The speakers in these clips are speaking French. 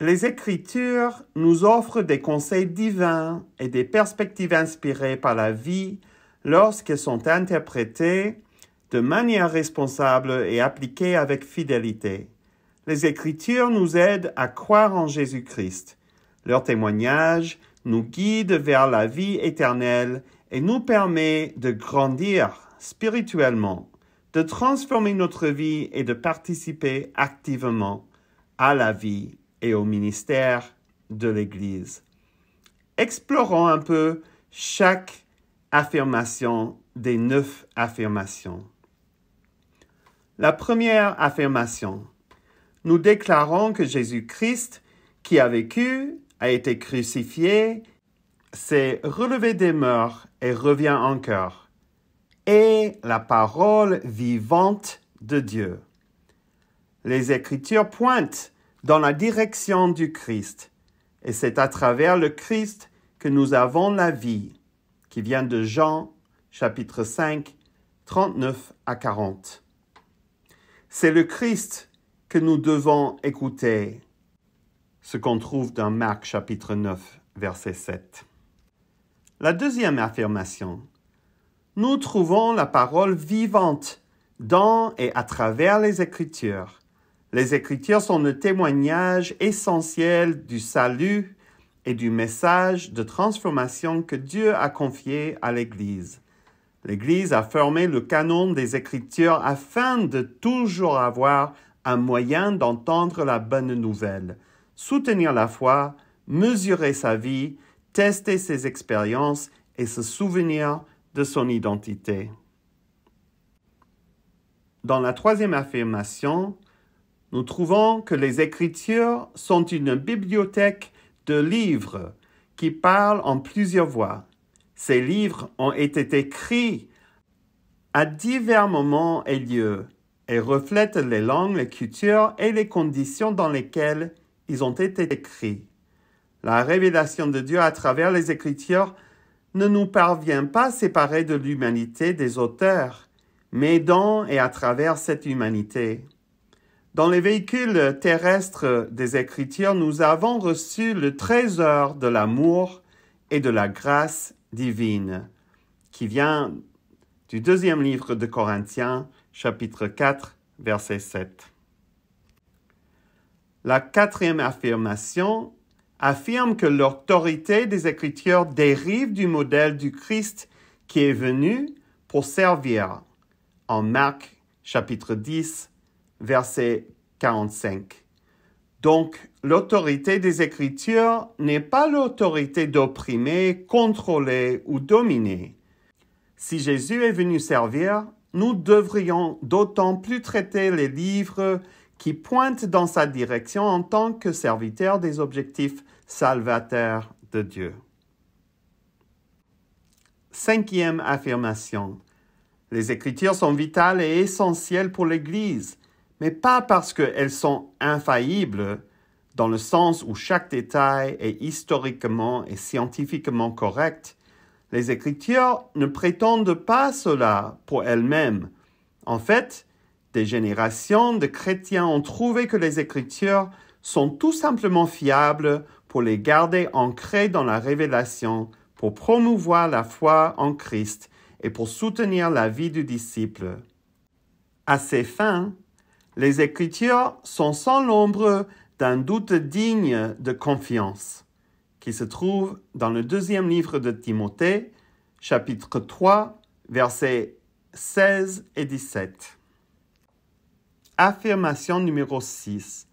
Les Écritures nous offrent des conseils divins et des perspectives inspirées par la vie lorsqu'elles sont interprétées de manière responsable et appliquées avec fidélité. Les Écritures nous aident à croire en Jésus-Christ. Leur témoignage nous guide vers la vie éternelle et nous permet de grandir spirituellement, de transformer notre vie et de participer activement à la vie et au ministère de l'Église. Explorons un peu chaque affirmation des 9 affirmations. La première affirmation. Nous déclarons que Jésus-Christ, qui a vécu, a été crucifié, s'est relevé des morts et revient encore, est la parole vivante de Dieu. Les Écritures pointent dans la direction du Christ, et c'est à travers le Christ que nous avons la vie, qui vient de Jean, chapitre 5, 39 à 40. C'est le Christ que nous devons écouter, ce qu'on trouve dans Marc, chapitre 9, verset 7. La deuxième affirmation. Nous trouvons la parole vivante dans et à travers les Écritures. Les Écritures sont le témoignage essentiel du salut et du message de transformation que Dieu a confié à l'Église. L'Église a formé le canon des Écritures afin de toujours avoir un moyen d'entendre la bonne nouvelle, soutenir la foi, mesurer sa vie, tester ses expériences et se souvenir de son identité. Dans la troisième affirmation, nous trouvons que les Écritures sont une bibliothèque de livres qui parlent en plusieurs voix. Ces livres ont été écrits à divers moments et lieux et reflètent les langues, les cultures et les conditions dans lesquelles ils ont été écrits. La révélation de Dieu à travers les Écritures ne nous parvient pas séparée de l'humanité des auteurs, mais dans et à travers cette humanité. Dans les véhicules terrestres des Écritures, nous avons reçu le trésor de l'amour et de la grâce divine, qui vient du deuxième livre de Corinthiens, chapitre 4, verset 7. La quatrième affirmation affirme que l'autorité des Écritures dérive du modèle du Christ qui est venu pour servir, en Marc, chapitre 10, verset 45. Donc, l'autorité des Écritures n'est pas l'autorité d'opprimer, contrôler ou dominer. Si Jésus est venu servir, nous devrions d'autant plus traiter les livres qui pointent dans sa direction en tant que serviteurs des objectifs salvateurs de Dieu. Cinquième affirmation. Les Écritures sont vitales et essentielles pour l'Église, mais pas parce qu'elles sont infaillibles, dans le sens où chaque détail est historiquement et scientifiquement correct. Les Écritures ne prétendent pas cela pour elles-mêmes. En fait, des générations de chrétiens ont trouvé que les Écritures sont tout simplement fiables pour les garder ancrées dans la révélation, pour promouvoir la foi en Christ et pour soutenir la vie du disciple. À ces fins, les Écritures sont sans l'ombre d'un doute digne de confiance, qui se trouve dans le deuxième livre de Timothée, chapitre 3, versets 16 et 17. Affirmation numéro 6.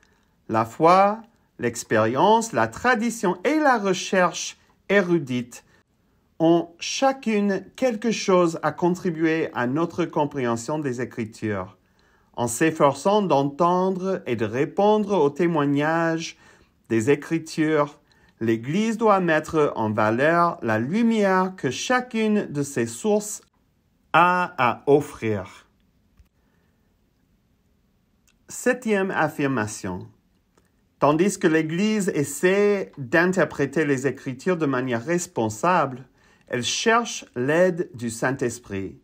La foi, l'expérience, la tradition et la recherche érudite ont chacune quelque chose à contribuer à notre compréhension des Écritures. En s'efforçant d'entendre et de répondre aux témoignages des Écritures, l'Église doit mettre en valeur la lumière que chacune de ces sources a à offrir. Septième affirmation. Tandis que l'Église essaie d'interpréter les Écritures de manière responsable, elle cherche l'aide du Saint-Esprit.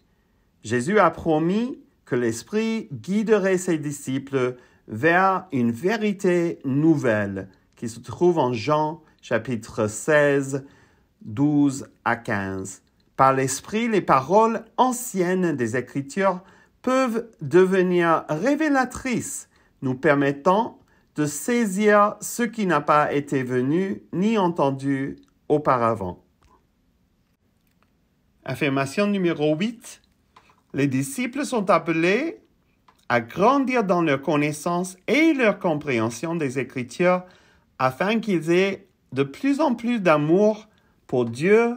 Jésus a promis que l'Esprit guiderait ses disciples vers une vérité nouvelle qui se trouve en Jean chapitre 16, 12 à 15. Par l'Esprit, les paroles anciennes des Écritures peuvent devenir révélatrices, nous permettant de saisir ce qui n'a pas été venu ni entendu auparavant. Affirmation numéro 8. Les disciples sont appelés à grandir dans leur connaissance et leur compréhension des Écritures afin qu'ils aient de plus en plus d'amour pour Dieu,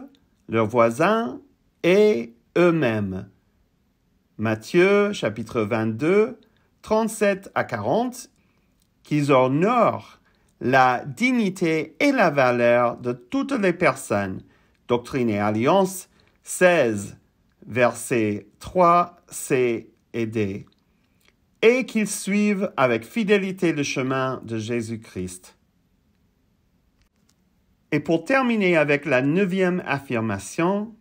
leurs voisins et eux-mêmes. Matthieu, chapitre 22, 37 à 40, qu'ils honorent la dignité et la valeur de toutes les personnes. Doctrine et Alliance, 16, versets 3, C et D. Et qu'ils suivent avec fidélité le chemin de Jésus-Christ. Et pour terminer avec la 9e affirmation,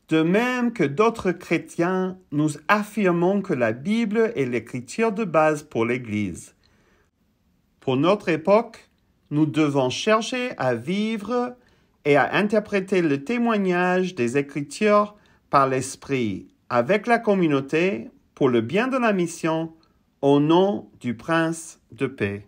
de même que d'autres chrétiens, nous affirmons que la Bible est l'écriture de base pour l'Église. Pour notre époque, nous devons chercher à vivre et à interpréter le témoignage des Écritures par l'Esprit avec la communauté pour le bien de la mission au nom du Prince de paix.